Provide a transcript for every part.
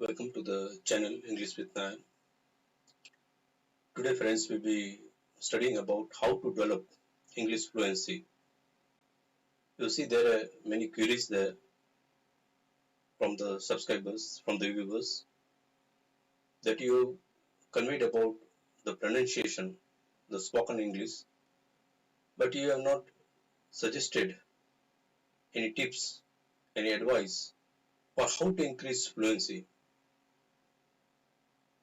Welcome to the channel English with Nayan. Today, friends, we'll be studying about how to develop English fluency. You see, there are many queries there from the subscribers, from the viewers, that you conveyed about the pronunciation, the spoken English, but you have not suggested any tips, any advice for how to increase fluency.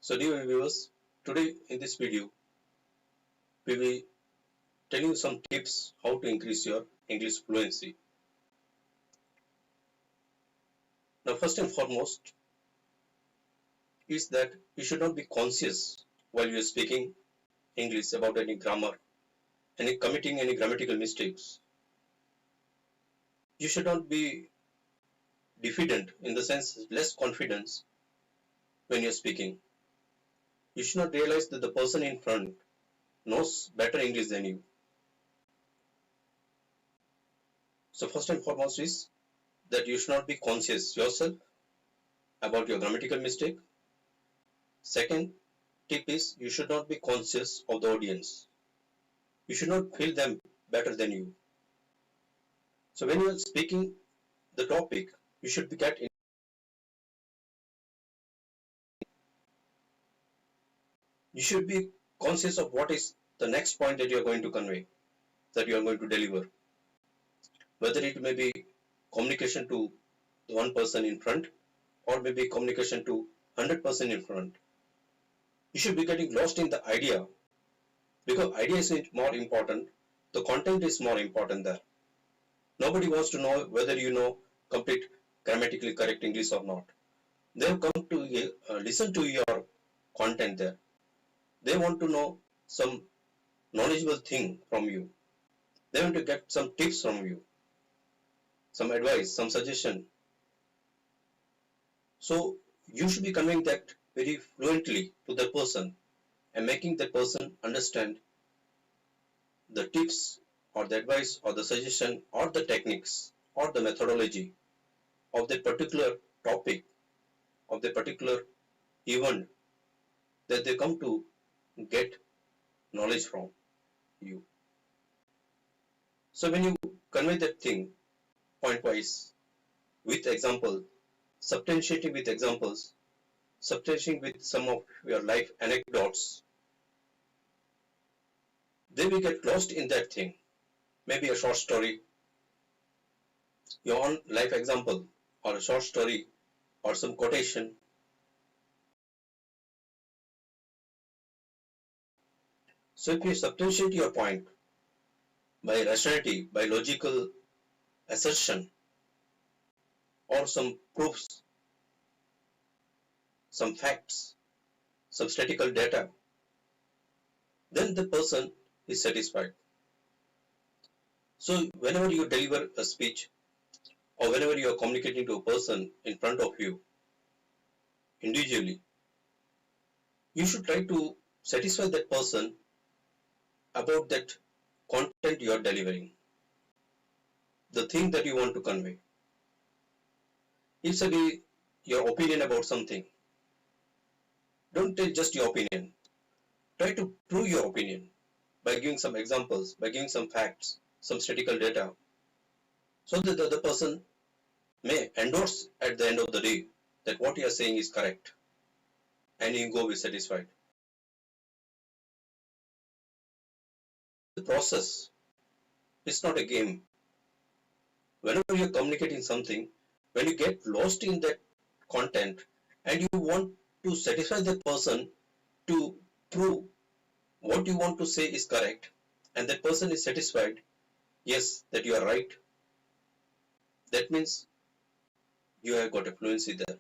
So, dear viewers, today in this video, we will tell you some tips how to increase your English fluency. Now, first and foremost is that you should not be conscious while you are speaking English about any grammar, any committing any grammatical mistakes. You should not be diffident, in the sense less confidence when you are speaking. You should not realize that the person in front knows better English than you. So first and foremost is that you should not be conscious yourself about your grammatical mistake. Second tip is you should not be conscious of the audience. You should not feel them better than you. So when you are speaking the topic, you should be conscious of what is the next point that you are going to convey, that you are going to deliver. Whether it may be communication to the one person in front or maybe communication to 100% in front. You should be getting lost in the idea, because idea is more important. The content is more important there. Nobody wants to know whether you know complete grammatically correct English or not. They have come to listen to your content there. They want to know some knowledgeable thing from you. They want to get some tips from you, some advice, some suggestion. So you should be conveying that very fluently to the person and making that person understand the tips or the advice or the suggestion or the techniques or the methodology of the particular topic, of the particular event that they come to get knowledge from you. So when you convey that thing point wise with example, substantiating with examples, substantiating with some of your life anecdotes, they will get lost in that thing. Maybe a short story, your own life example, or a short story, or some quotation. So if you substantiate your point by rationality, by logical assertion, or some proofs, some facts, some statistical data, then the person is satisfied. So whenever you deliver a speech or whenever you are communicating to a person in front of you individually, you should try to satisfy that person about that content you are delivering, the thing that you want to convey. It's your opinion about something. Don't tell just your opinion. Try to prove your opinion by giving some examples, by giving some facts, some statistical data, so that the other person may endorse at the end of the day that what you are saying is correct, and you go be satisfied. The process is not a game. Whenever you are communicating something, when you get lost in that content and you want to satisfy the person to prove what you want to say is correct, and that person is satisfied, yes, that you are right, that means you have got a fluency there.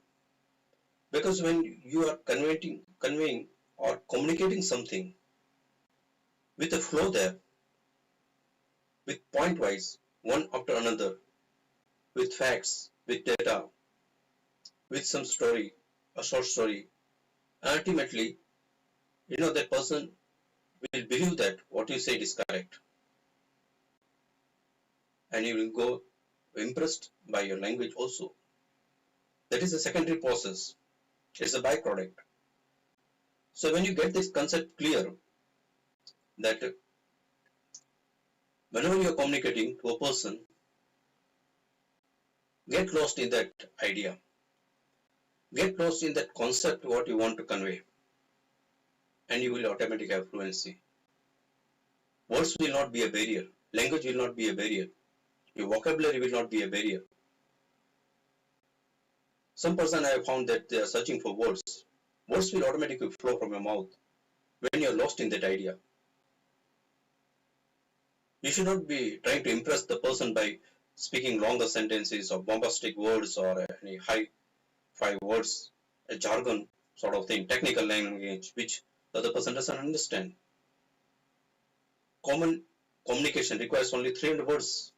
Because when you are conveying or communicating something with a flow there, with point wise, one after another, with facts, with data, with some story, a short story, ultimately, that person will believe that what you said is correct. And you will go impressed by your language also. That is a secondary process. It's a byproduct. So when you get this concept clear, that whenever you're communicating to a person, get lost in that idea. Get lost in that concept what you want to convey, and you will automatically have fluency. Words will not be a barrier. Language will not be a barrier. Your vocabulary will not be a barrier. Some person I have found that they are searching for words. Words will automatically flow from your mouth when you're lost in that idea. You should not be trying to impress the person by speaking longer sentences or bombastic words or any high five words, a jargon sort of thing, technical language which the other person doesn't understand. Common communication requires only 300 words.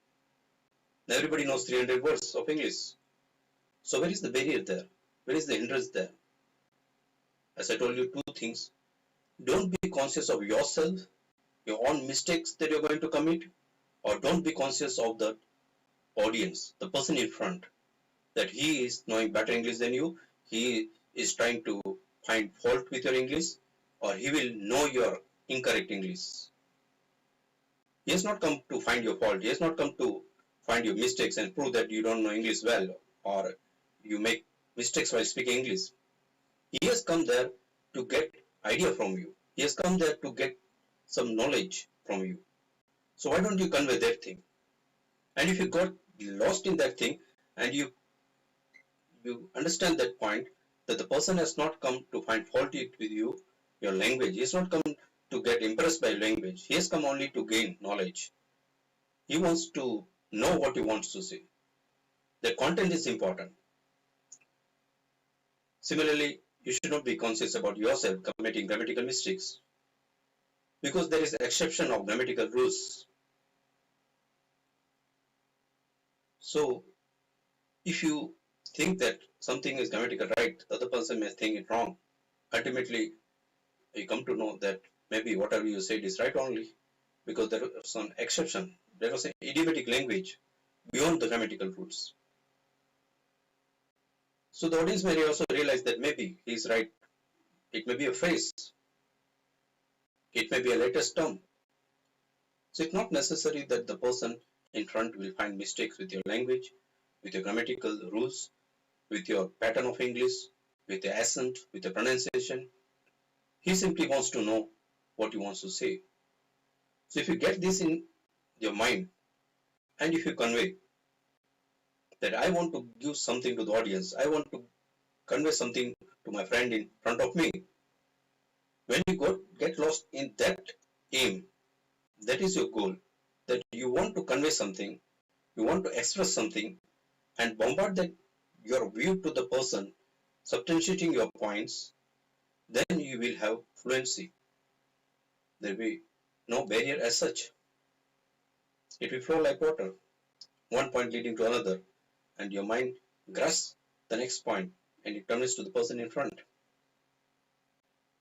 Everybody knows 300 words of English. So where is the barrier there? Where is the hindrance there? As I told you, two things. Don't be conscious of yourself, your own mistakes that you're going to commit, or don't be conscious of the audience, the person in front, that he is knowing better English than you, he is trying to find fault with your English, or he will know your incorrect English. He has not come to find your fault. He has not come to find your mistakes and prove that you don't know English well or you make mistakes while speaking English. He has come there to get idea from you. He has come there to get some knowledge from you. So why don't you convey that thing? And if you got lost in that thing and you understand that point, that the person has not come to find fault with you, your language. He has not come to get impressed by language. He has come only to gain knowledge. He wants to know what he wants to say. The content is important. Similarly, you should not be conscious about yourself committing grammatical mistakes because there is exception of grammatical rules. So if you think that something is grammatical right, the other person may think it wrong. Ultimately, you come to know that maybe whatever you said is right only because there was some exception. There was an idiomatic language beyond the grammatical rules. So the audience may also realize that maybe he's right. It may be a phrase. It may be a latest term. So it's not necessary that the person in front will find mistakes with your language, with your grammatical rules, with your pattern of English, with your accent, with your pronunciation. He simply wants to know what he wants to say. So if you get this in your mind and if you convey that I want to give something to the audience, I want to convey something to my friend in front of me. When you get lost in that aim, that is your goal, that you want to convey something, you want to express something and bombard that your view to the person, substantiating your points, then you will have fluency. There will be no barrier as such. It will flow like water, one point leading to another, and your mind grasps the next point and it turns to the person in front.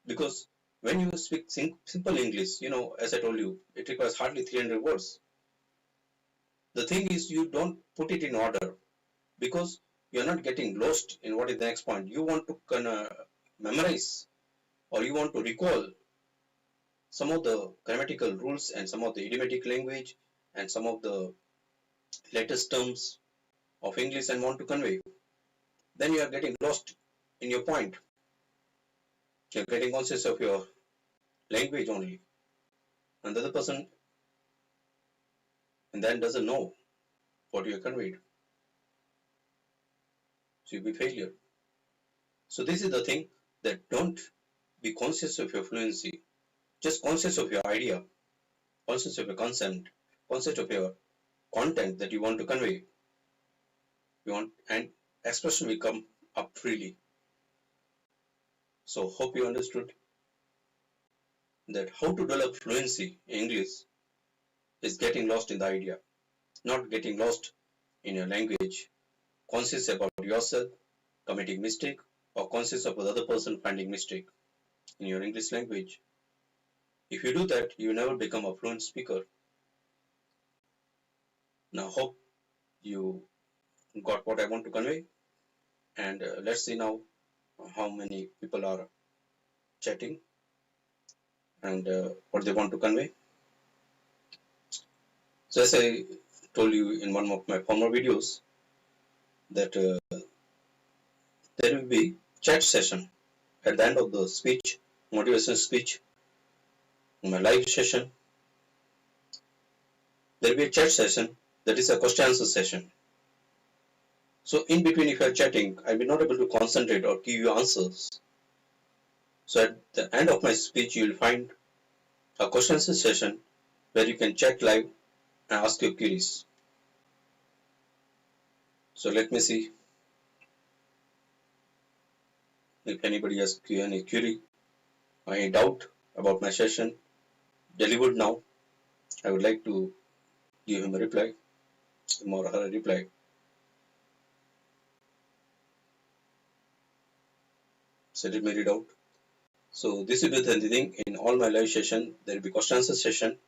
Because when you speak simple English, as I told you, it requires hardly 300 words. The thing is, you don't put it in order because you're not getting lost in what is the next point. You want to memorize or you want to recall some of the grammatical rules and some of the idiomatic language and some of the latest terms of English and want to convey. Then you are getting lost in your point. You're getting conscious of your language only. And the other person and then doesn't know what you conveyed. So you'll be failure. So this is the thing, that don't be conscious of your fluency. Just conscious of your idea, conscious of your concept, conscious of your content that you want to convey. And expression will come up freely. So hope you understood that how to develop fluency in English is getting lost in the idea, not getting lost in your language, conscious about yourself committing mistake or conscious of the other person finding mistake in your English language. If you do that, you will never become a fluent speaker. Now hope you got what I want to convey, and let's see now how many people are chatting and what they want to convey. So as I told you in one of my former videos that there will be chat session at the end of the speech, motivational speech, in my live session. There will be a chat session that is a question answer session. So in between, if you are chatting, I will not able to concentrate or give you answers. So at the end of my speech, you will find a question answer session where you can chat live and ask your queries. So let me see if anybody has any query, any doubt about my session delivered now. I would like to give him a reply, him or her a reply. So let me read out. So this will be the thing in all my live session. There will be question answer session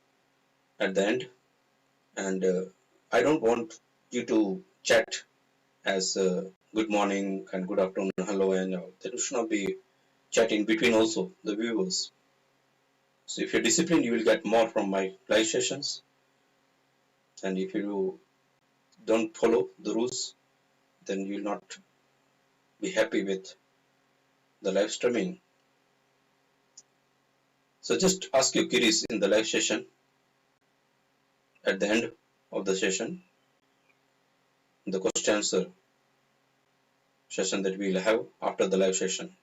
at the end, and I don't want you to chat as good morning and good afternoon, hello, and there should not be chat in between also the viewers. So if you're disciplined, you will get more from my live sessions, and if you don't follow the rules, then you will not be happy with the live streaming. So just ask your queries in the live session at the end of the session, the question answer session that we'll have after the live session.